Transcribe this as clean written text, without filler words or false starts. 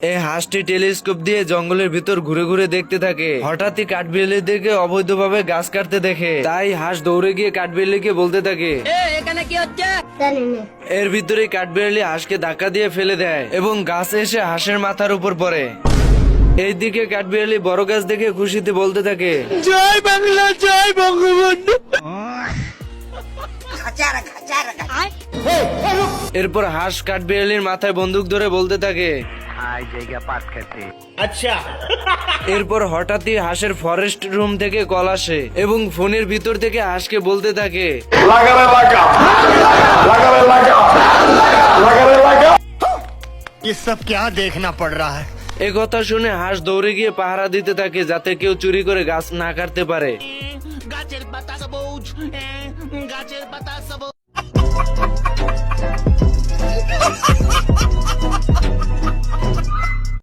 এই হাঁসটি টেলিস্কোপ দিয়ে জঙ্গলের ভিতর ঘুরে ঘুরে দেখতে থাকে। হঠাৎই কাঠবিড়ালিদেরকে অবৈধভাবে গাছ কাটতে দেখে, তাই হাঁস দৌড়ে গিয়ে কাঠবিড়ালিকে বলতে থাকে, এখানে কি হচ্ছে? এর ভিতরে কাঠবিড়ালি হাঁসকে ধাক্কা দিয়ে ফেলে দেয় এবং গাছে এসে হাঁসের মাথার উপর পড়ে। এইদিকে কাঠবিড়ালি বড় গাছ দেখে খুশিতে বলতে থাকে, জয় বাংলা, জয় বঙ্গবন্ধু। এরপর হাঁস কাঠবিড়ালির মাথায় বন্দুক ধরে বলতে থাকে, আচ্ছা। এরপর হঠাৎই হাঁসের ফরেস্ট রুম থেকে কল আসে এবং ফোনের ভিতর থেকে হাঁসকে বলতে থাকে, ये सब क्या देखना पड़ रहा है। এ কথা শুনে হাঁস দৌড়ে গিয়ে পাহারা দিতে থাকে যাতে কেউ চুরি করে গাছ না কাটতে পারে। গাছের পাতা সবুজ, গাছের পাতা সবুজ।